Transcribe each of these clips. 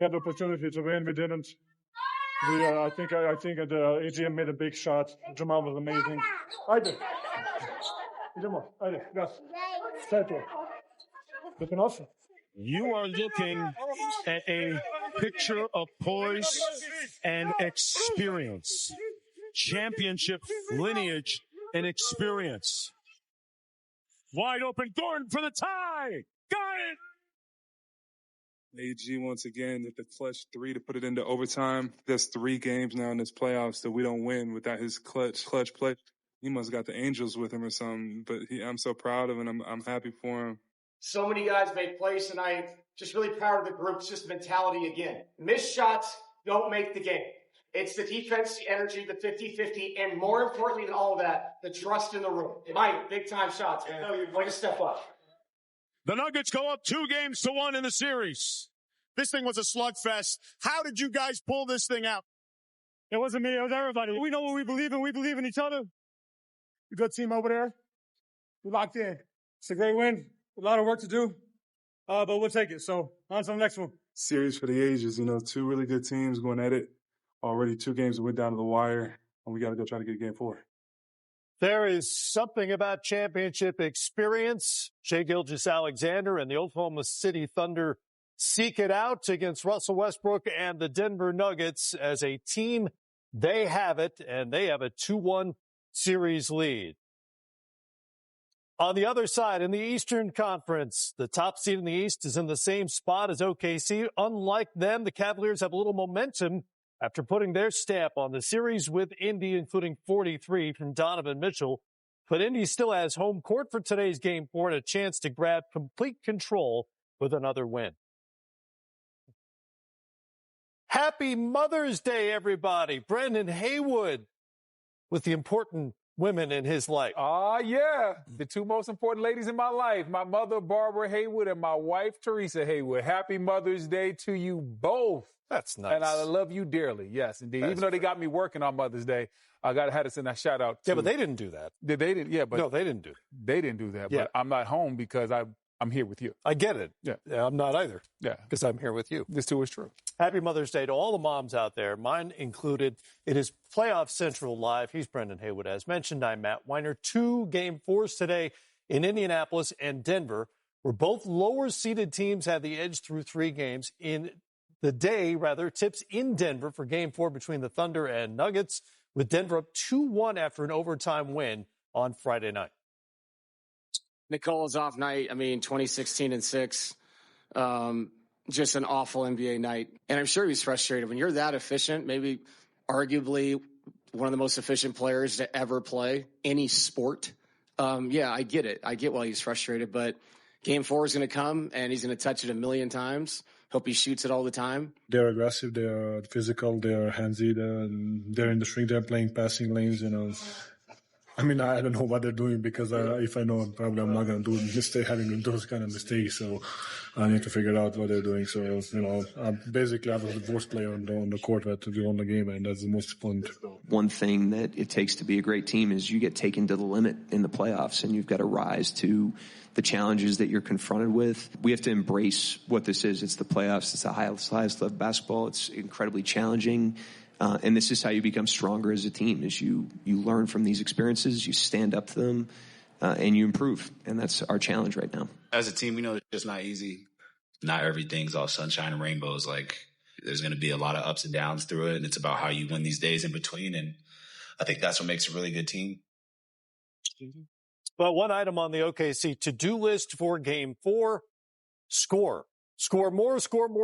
had the opportunity to win. We didn't. I think AGM made a big shot. Jamal was amazing. Haydi. Jamal, haydi. Yes. Settle. Looking awesome. You are looking at a picture of poise and experience. Championship lineage and experience. Wide open, Gordon for the tie. Got it. AG once again with the clutch 3 to put it into overtime. There's 3 games now in this playoffs that we don't win without his clutch play. He must have got the Angels with him or something. But I'm so proud of him. I'm happy for him. So many guys made plays tonight. Just really proud of the group. It's just mentality again. Missed shots don't make the game. It's the defense, the energy, the 50-50, and more importantly than all of that, the trust in the room. Mike, big-time shots, man. Way to step up. The Nuggets go up 2-1 in the series. This thing was a slugfest. How did you guys pull this thing out? It wasn't me. It was everybody. We know what we believe in. We believe in each other. A good team over there. We locked in. It's a great win. A lot of work to do, but we'll take it. So on to the next one. Series for the ages. 2 really good teams going at it. Already 2 games that went down to the wire, and we got to go try to get game 4. There is something about championship experience. Shai Gilgeous-Alexander and the Oklahoma City Thunder seek it out against Russell Westbrook and the Denver Nuggets. As a team, they have it, and they have a 2-1 series lead. On the other side, in the Eastern Conference, the top seed in the East is in the same spot as OKC. Unlike them, the Cavaliers have a little momentum after putting their stamp on the series with Indy, including 43 from Donovan Mitchell. But Indy still has home court for today's Game 4 and a chance to grab complete control with another win. Happy Mother's Day, everybody. Brendan Haywood with the important women in his life. Yeah. The 2 most important ladies in my life, my mother, Barbara Haywood, and my wife, Teresa Haywood. Happy Mother's Day to you both. That's nice. And I love you dearly. Yes, indeed. Even though they got me working on Mother's Day, I had to send a shout out. Yeah, but they didn't do that. They didn't. Yeah, but no, they didn't do it. They didn't do that. Yeah. But I'm not home because I'm here with you. I get it. Yeah. I'm not either. Yeah. Because I'm here with you. This too is true. Happy Mother's Day to all the moms out there, mine included. It is Playoff Central Live. He's Brendan Haywood. As mentioned, I'm Matt Weiner. 2 Game 4s today in Indianapolis and Denver, where both lower-seeded teams had the edge through 3 games. In the day, tips in Denver for Game 4 between the Thunder and Nuggets, with Denver up 2-1 after an overtime win on Friday night. Nicola's off night. 2016-6. Just an awful NBA night. And I'm sure he's frustrated. When you're that efficient, maybe arguably one of the most efficient players to ever play any sport. I get it. I get why he's frustrated. But Game 4 is going to come, and he's going to touch it a million times. Hope he shoots it all the time. They're aggressive. They're physical. They're handsy. They're in the string. They're playing passing lanes. I don't know what they're doing because if I know, probably I'm not going to do having those kind of mistakes. So I need to figure out what they're doing. So, basically I was the worst player on the court to be on the game, and that's the most important. One thing that it takes to be a great team is you get taken to the limit in the playoffs, and you've got to rise to the challenges that you're confronted with. We have to embrace what this is. It's the playoffs. It's the highest level of basketball. It's incredibly challenging. And this is how you become stronger as a team, is you learn from these experiences, you stand up to them, and you improve. And that's our challenge right now. As a team, we know it's just not easy. Not everything's all sunshine and rainbows. There's going to be a lot of ups and downs through it, and it's about how you win these days in between. And I think that's what makes a really good team. Well, one item on the OKC to-do list for Game 4, score. Score more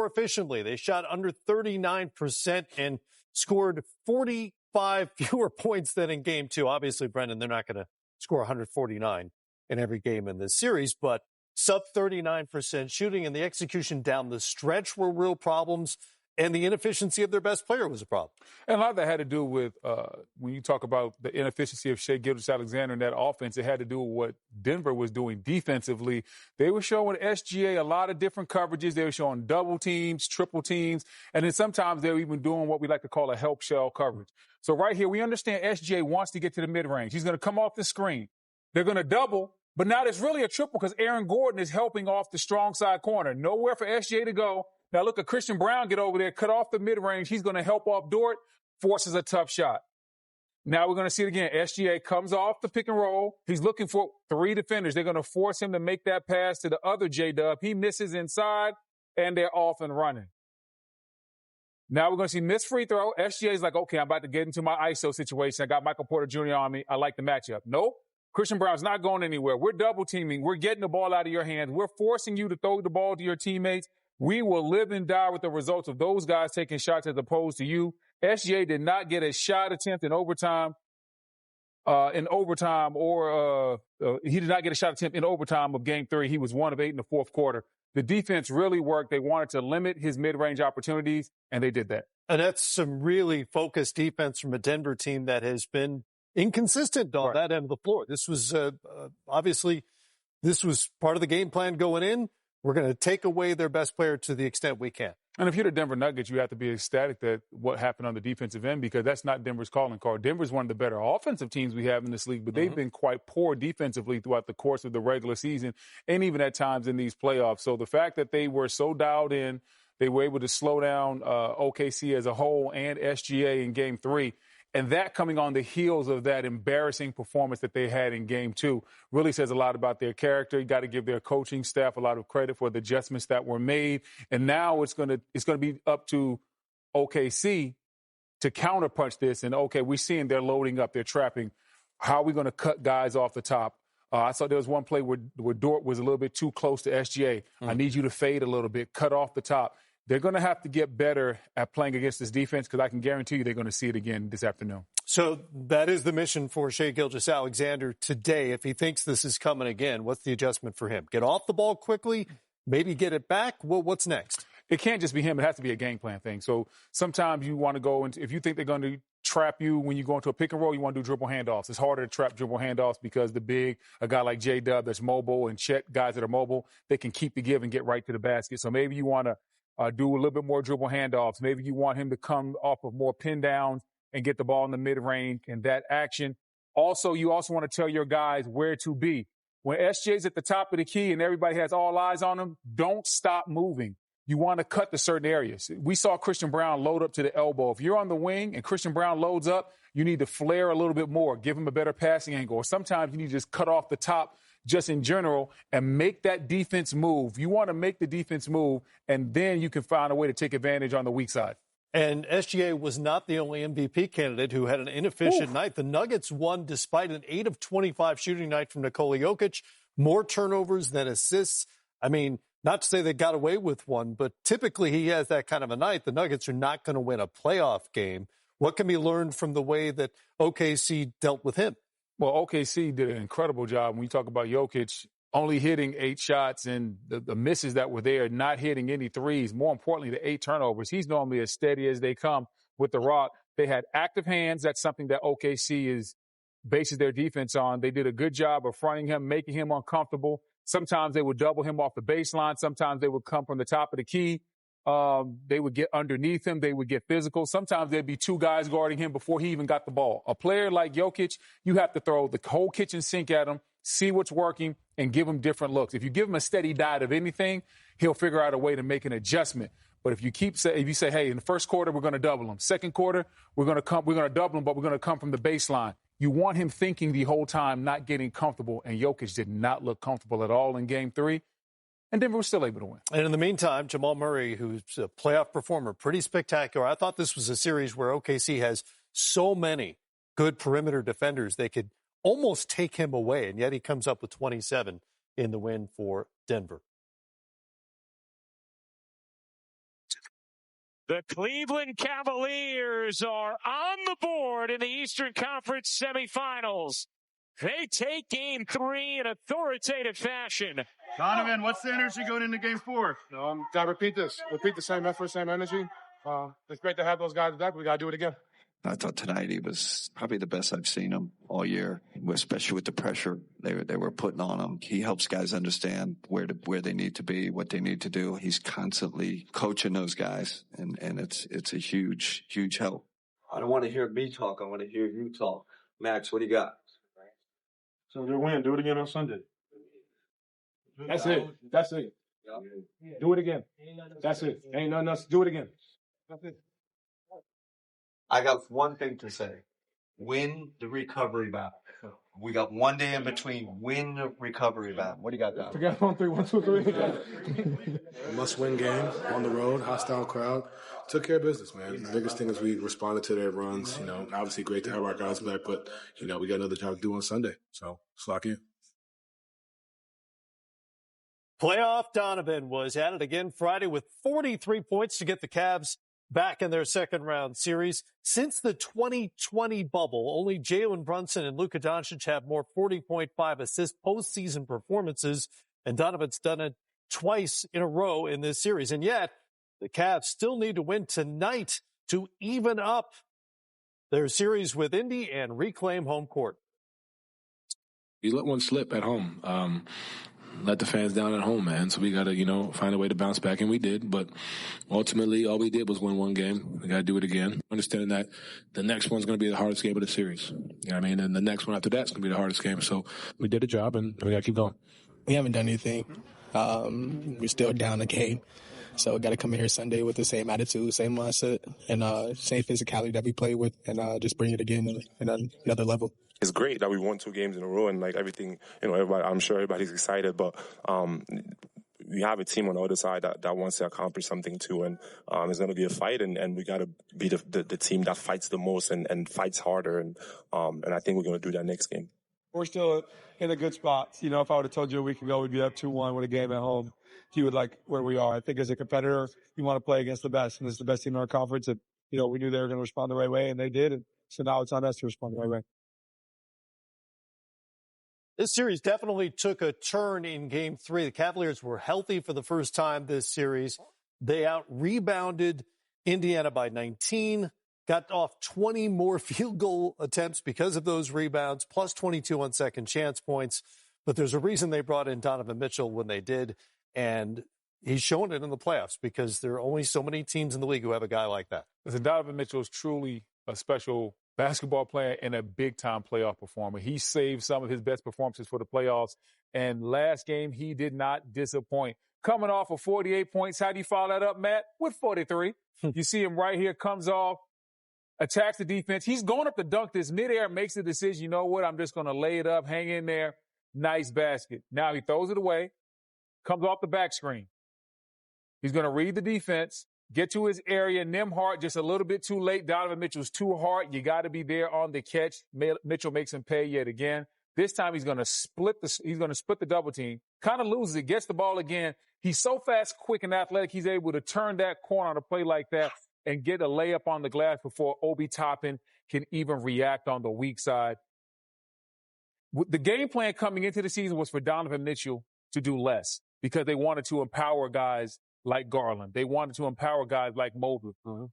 efficiently. They shot under 39% and scored 45 fewer points than in Game 2. Obviously, Brendan, they're not going to score 149 in every game in this series, but sub 39% shooting and the execution down the stretch were real problems, and the inefficiency of their best player was a problem. And a lot of that had to do with, when you talk about the inefficiency of Shai Gilgeous-Alexander in that offense, it had to do with what Denver was doing defensively. They were showing SGA a lot of different coverages. They were showing double teams, triple teams, and then sometimes they were even doing what we like to call a help shell coverage. So right here, we understand SGA wants to get to the mid-range. He's going to come off the screen. They're going to double, but now there's really a triple because Aaron Gordon is helping off the strong side corner. Nowhere for SGA to go. Now look at Christian Brown get over there, cut off the mid-range. He's going to help off Dort, forces a tough shot. Now we're going to see it again. SGA comes off the pick and roll. He's looking for 3 defenders. They're going to force him to make that pass to the other J-Dub. He misses inside, and they're off and running. Now we're going to see missed free throw. SGA's like, okay, I'm about to get into my ISO situation. I got Michael Porter Jr. on me. I like the matchup. Nope. Christian Brown's not going anywhere. We're double teaming. We're getting the ball out of your hands. We're forcing you to throw the ball to your teammates. We will live and die with the results of those guys taking shots as opposed to you. SGA did not get a shot attempt in overtime. He did not get a shot attempt in overtime of Game 3. He was 1 of 8 in the fourth quarter. The defense really worked. They wanted to limit his mid-range opportunities, and they did that. And that's some really focused defense from a Denver team that has been inconsistent on that end of the floor. This was obviously this was part of the game plan going in. We're going to take away their best player to the extent we can. And if you're the Denver Nuggets, you have to be ecstatic that what happened on the defensive end, because that's not Denver's calling card. Denver's one of the better offensive teams we have in this league, but they've been quite poor defensively throughout the course of the regular season and even at times in these playoffs. So the fact that they were so dialed in, they were able to slow down OKC as a whole and SGA in Game 3, and that coming on the heels of that embarrassing performance that they had in Game 2 really says a lot about their character. You got to give their coaching staff a lot of credit for the adjustments that were made. And now it's going to be up to OKC to counterpunch this. And, okay, we're seeing they're loading up, they're trapping. How are we going to cut guys off the top? I saw there was one play where Dort was a little bit too close to SGA. I need you to fade a little bit, cut off the top. They're going to have to get better at playing against this defense, because I can guarantee you they're going to see it again this afternoon. So that is the mission for Shai Gilgeous-Alexander today. If he thinks this is coming again, what's the adjustment for him? Get off the ball quickly, maybe get it back? Well, what's next? It can't just be him. It has to be a game plan thing. So sometimes you want to go into, if you think they're going to trap you when you go into a pick and roll, you want to do dribble handoffs. It's harder to trap dribble handoffs because a guy like J-Dub that's mobile, and Chet, guys that are mobile, they can keep the give and get right to the basket. So maybe you want to do a little bit more dribble handoffs. Maybe you want him to come off of more pin downs and get the ball in the mid-range and that action. Also, you also want to tell your guys where to be. When SJ's at the top of the key and everybody has all eyes on him, don't stop moving. You want to cut to certain areas. We saw Christian Brown load up to the elbow. If you're on the wing and Christian Brown loads up, you need to flare a little bit more, give him a better passing angle. Or sometimes you need to just cut off the top just in general and make that defense move. You want to make the defense move, and then you can find a way to take advantage on the weak side. And SGA was not the only MVP candidate who had an inefficient night. The Nuggets won despite an 8 of 25 shooting night from Nikola Jokic, more turnovers than assists. I mean, not to say they got away with one, but typically he has that kind of a night. The Nuggets are not going to win a playoff game. What can be learned from the way that OKC dealt with him? Well, OKC did an incredible job. When you talk about Jokic only hitting 8 shots and the misses that were there, not hitting any threes, more importantly, the 8 turnovers, he's normally as steady as they come with the rock. They had active hands. That's something that OKC bases their defense on. They did a good job of fronting him, making him uncomfortable. Sometimes they would double him off the baseline. Sometimes they would come from the top of the key. They would get underneath him. They would get physical. Sometimes there'd be 2 guys guarding him before he even got the ball. A player like Jokic, you have to throw the whole kitchen sink at him, see what's working, and give him different looks. If you give him a steady diet of anything, he'll figure out a way to make an adjustment. But if you say, hey, in the first quarter, we're going to double him. Second quarter, we're going to double him, but we're going to come from the baseline. You want him thinking the whole time, not getting comfortable. And Jokic did not look comfortable at all in Game 3. And Denver was still able to win. And in the meantime, Jamal Murray, who's a playoff performer, pretty spectacular. I thought this was a series where OKC has so many good perimeter defenders, they could almost take him away. And yet he comes up with 27 in the win for Denver. The Cleveland Cavaliers are on the board in the Eastern Conference semifinals. They take Game 3 in authoritative fashion. Donovan, what's the energy going into Game 4? Got to repeat this. Repeat the same effort, same energy. It's great to have those guys back. We got to do it again. I thought tonight he was probably the best I've seen him all year, especially with the pressure they were putting on him. He helps guys understand where they need to be, what they need to do. He's constantly coaching those guys, and it's a huge, huge help. I don't want to hear me talk. I want to hear you talk. Max, what do you got? So your win. Do it again on Sunday. That's it. Do it again. That's it. Ain't nothing else. Do it again. That's it. I got one thing to say. Win the recovery battle. We got one day in between. Win the recovery battle. What do you got, Doc? Together on 3, 1, 2, 3. Must-win game on the road, hostile crowd. Took care of business, man. The biggest thing is we responded to their runs. You know, obviously great to have our guys back, but, you know, we got another job to do on Sunday. So, lock in. Playoff Donovan was at it again Friday with 43 points to get the Cavs back in their second-round series. Since the 2020 bubble, only Jalen Brunson and Luka Doncic have more 40.5 assist postseason performances, and Donovan's done it twice in a row in this series. And yet, the Cavs still need to win tonight to even up their series with Indy and reclaim home court. You let one slip at home. Let the fans down at home, man. So we got to, you know, find a way to bounce back, and we did. But ultimately, all we did was win one game. We got to do it again. Understanding that the next one's going to be the hardest game of the series. You know what I mean? And the next one after that's going to be the hardest game. So we did a job, and we got to keep going. We haven't done anything. We're still down a game. So got to come in here Sunday with the same attitude, same mindset, and same physicality that we play with, and just bring it again in another level. It's great that we won 2 games in a row, and like everything, you know, everybody, I'm sure everybody's excited, but we have a team on the other side that wants to accomplish something too, and it's going to be a fight, and we got to be the team that fights the most and fights harder, and I think we're going to do that next game. We're still in a good spot. You know, if I would have told you a week ago we'd be up 2-1 with a game at home, you would like where we are. I think as a competitor, you want to play against the best, and it's the best team in our conference, and, you know, we knew they were going to respond the right way, and they did, and so now it's on us to respond the right way. This series definitely took a turn in Game 3. The Cavaliers were healthy for the first time this series. They out-rebounded Indiana by 19, got off 20 more field goal attempts because of those rebounds, plus 22 on second chance points. But there's a reason they brought in Donovan Mitchell when they did, and he's shown it in the playoffs because there are only so many teams in the league who have a guy like that. Listen, Donovan Mitchell is truly a special basketball player and a big-time playoff performer. He saved some of his best performances for the playoffs, and last game he did not disappoint. Coming off of 48 points, how do you follow that up, Matt? With 43. You see him right here, comes off, attacks the defense. He's going up to dunk this midair, makes the decision, you know what, I'm just going to lay it up, hang in there. Nice basket. Now he throws it away, comes off the back screen. He's going to read the defense, get to his area. Nembhard just a little bit too late. Donovan Mitchell's too hard. You got to be there on the catch. Mitchell makes him pay yet again. This time he's going to split the double team. Kind of loses it, gets the ball again. He's so fast, quick, and athletic. He's able to turn that corner on a play like that and get a layup on the glass before Obi Toppin can even react on the weak side. The game plan coming into the season was for Donovan Mitchell to do less because they wanted to empower guys like Garland. They wanted to empower guys like Mobley. Mm-hmm.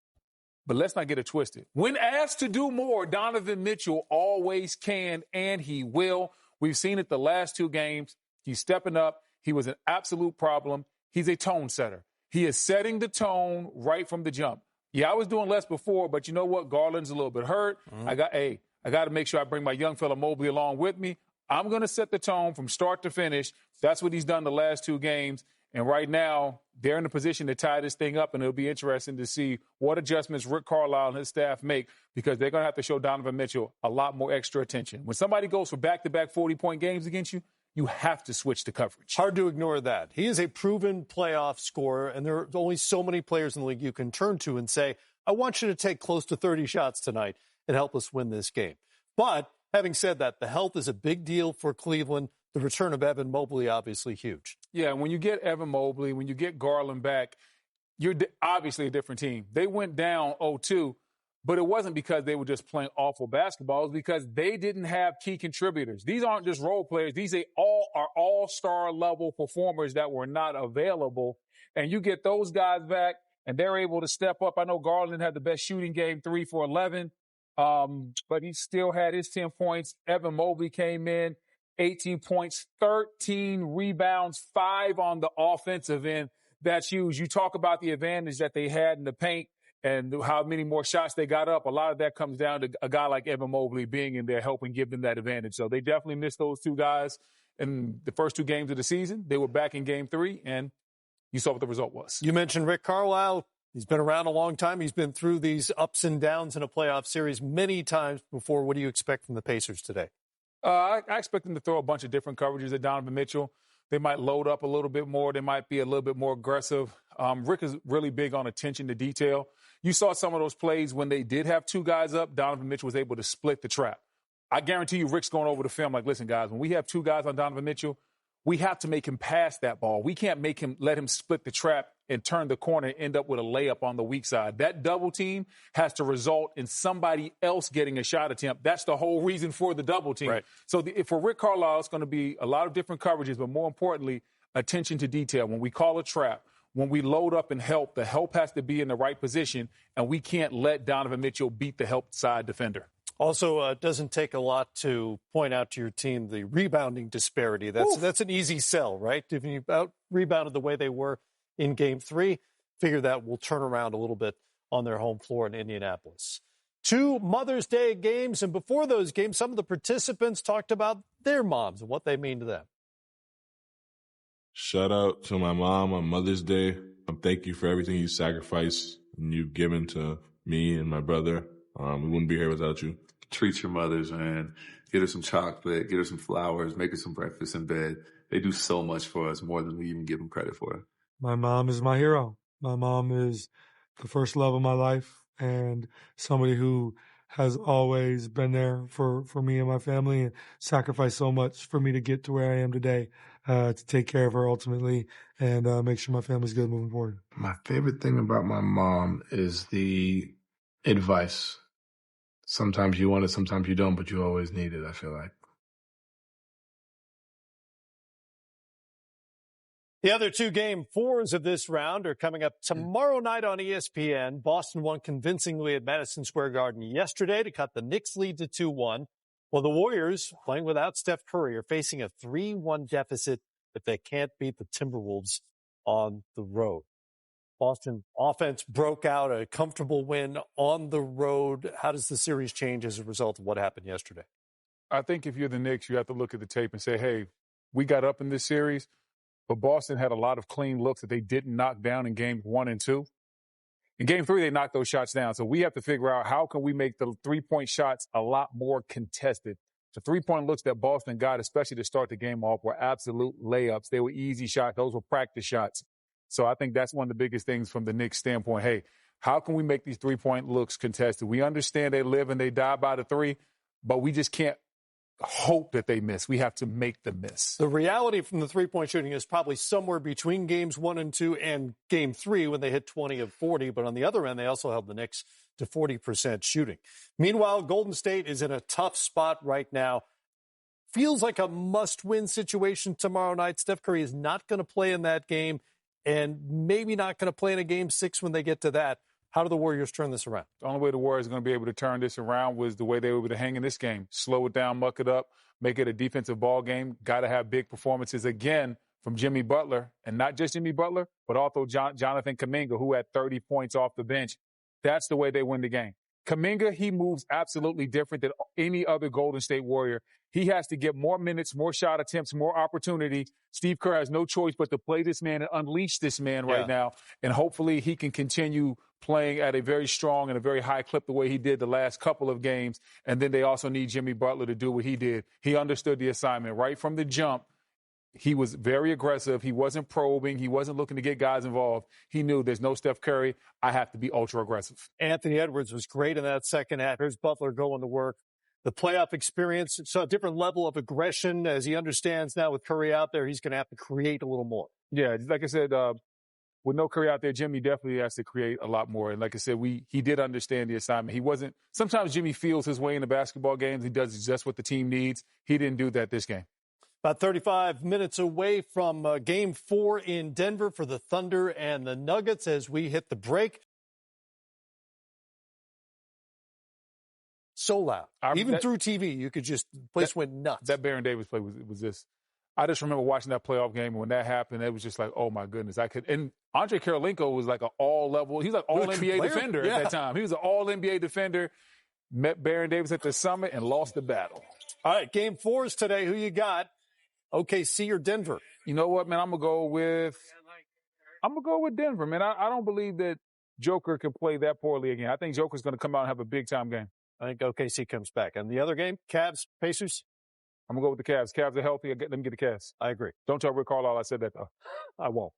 But let's not get it twisted. When asked to do more, Donovan Mitchell always can, and he will. We've seen it the last 2 games. He's stepping up. He was an absolute problem. He's a tone setter. He is setting the tone right from the jump. Yeah, I was doing less before, but you know what? Garland's a little bit hurt. Mm-hmm. I got to make sure I bring my young fella Mobley along with me. I'm going to set the tone from start to finish. That's what he's done the last 2 games. And right now, they're in a position to tie this thing up, and it'll be interesting to see what adjustments Rick Carlisle and his staff make because they're going to have to show Donovan Mitchell a lot more extra attention. When somebody goes for back-to-back 40-point games against you, you have to switch to coverage. Hard to ignore that. He is a proven playoff scorer, and there are only so many players in the league you can turn to and say, I want you to take close to 30 shots tonight and help us win this game. But having said that, the health is a big deal for Cleveland. The return of Evan Mobley, obviously huge. Yeah, when you get Evan Mobley, when you get Garland back, you're obviously a different team. They went down 0-2, but it wasn't because they were just playing awful basketball. It was because they didn't have key contributors. These aren't just role players. These are all-star level performers that were not available. And you get those guys back, and they're able to step up. I know Garland had the best shooting game, 3 for 11, but he still had his 10 points. Evan Mobley came in. 18 points, 13 rebounds, 5 on the offensive end. That's huge. You talk about the advantage that they had in the paint and how many more shots they got up. A lot of that comes down to a guy like Evan Mobley being in there helping give them that advantage. So they definitely missed those 2 guys in the first 2 games of the season. They were back in Game 3, and you saw what the result was. You mentioned Rick Carlisle. He's been around a long time. He's been through these ups and downs in a playoff series many times before. What do you expect from the Pacers today? I expect them to throw a bunch of different coverages at Donovan Mitchell. They might load up a little bit more. They might be a little bit more aggressive. Rick is really big on attention to detail. You saw some of those plays when they did have two guys up. Donovan Mitchell was able to split the trap. I guarantee you Rick's going over the film like, listen, guys, when we have two guys on Donovan Mitchell, we have to make him pass that ball. We can't let him split the trap and turn the corner and end up with a layup on the weak side. That double team has to result in somebody else getting a shot attempt. That's the whole reason for the double team. Right. So for Rick Carlisle, it's going to be a lot of different coverages, but more importantly, attention to detail. When we call a trap, when we load up and help, the help has to be in the right position, and we can't let Donovan Mitchell beat the help side defender. Also, it doesn't take a lot to point out to your team the rebounding disparity. That's an easy sell, right? If you rebounded the way they were in Game 3, figure that will turn around a little bit on their home floor in Indianapolis. 2 Mother's Day games, and before those games, some of the participants talked about their moms and what they mean to them. Shout out to my mom on Mother's Day. Thank you for everything you sacrificed and you've given to me and my brother. We wouldn't be here without you. Treat your mothers, man. Get her some chocolate, get her some flowers, make her some breakfast in bed. They do so much for us, more than we even give them credit for. My mom is my hero. My mom is the first love of my life and somebody who has always been there for me and my family and sacrificed so much for me to get to where I am today, to take care of her ultimately and make sure my family's good moving forward. My favorite thing about my mom is the advice. Sometimes you want it, sometimes you don't, but you always need it, I feel like. The other 2 Game 4s of this round are coming up tomorrow night on ESPN. Boston won convincingly at Madison Square Garden yesterday to cut the Knicks lead to 2-1. Well, the Warriors, playing without Steph Curry, are facing a 3-1 deficit if they can't beat the Timberwolves on the road. Boston offense broke out a comfortable win on the road. How does the series change as a result of what happened yesterday? I think if you're the Knicks, you have to look at the tape and say, hey, we got up in this series, but Boston had a lot of clean looks that they didn't knock down in Games 1 and 2. In Game 3, they knocked those shots down. So we have to figure out how can we make the three-point shots a lot more contested. The three-point looks that Boston got, especially to start the game off, were absolute layups. They were easy shots. Those were practice shots. So I think that's one of the biggest things from the Knicks' standpoint. Hey, how can we make these three-point looks contested? We understand they live and they die by the three, but we just can't hope that they miss. We have to make them miss. The reality from the three-point shooting is probably somewhere between Games 1 and 2 and Game 3 when they hit 20 of 40. But on the other end, they also held the Knicks to 40% shooting. Meanwhile, Golden State is in a tough spot right now. Feels like a must-win situation tomorrow night. Steph Curry is not going to play in that game and maybe not going to play in a Game 6 when they get to that. How do the Warriors turn this around? The only way the Warriors are going to be able to turn this around was the way they were able to hang in this game. Slow it down, muck it up, make it a defensive ball game. Got to have big performances again from Jimmy Butler. And not just Jimmy Butler, but also Jonathan Kuminga, who had 30 points off the bench. That's the way they win the game. Kuminga, he moves absolutely different than any other Golden State Warrior. He has to get more minutes, more shot attempts, more opportunity. Steve Kerr has no choice but to play this man and unleash this man right now. And hopefully he can continue playing at a very strong and a very high clip the way he did the last couple of games. And then they also need Jimmy Butler to do what he did. He understood the assignment right from the jump. He was very aggressive. He wasn't probing. He wasn't looking to get guys involved. He knew there's no Steph Curry. I have to be ultra aggressive. Anthony Edwards was great in that second half. Here's Butler going to work. The playoff experience, so a different level of aggression as he understands now with Curry out there, he's going to have to create a little more. Yeah, like I said, with no Curry out there, Jimmy definitely has to create a lot more. And like I said, he did understand the assignment. He wasn't – sometimes Jimmy feels his way in the basketball games. He does just what the team needs. He didn't do that this game. About 35 minutes away from Game 4 in Denver for the Thunder and the Nuggets as we hit the break. So loud. Even through TV, you could just, the place went nuts. That Baron Davis play was just, I just remember watching that playoff game, and when that happened, it was just like, oh my goodness. And Andre Karolinko was like an all-level, he was like all-NBA defender at that time. He was an all-NBA defender, met Baron Davis at the summit and lost the battle. All right, Game 4 is today. Who you got? OKC or Denver? You know what, man? I'm going to go with I'm going to go with Denver, man. I don't believe that Joker can play that poorly again. I think Joker's going to come out and have a big-time game. I think OKC comes back. And the other game, Cavs, Pacers? I'm going to go with the Cavs. Cavs are healthy. Let me get the Cavs. I agree. Don't tell Rick Carlisle I said that, though. I won't.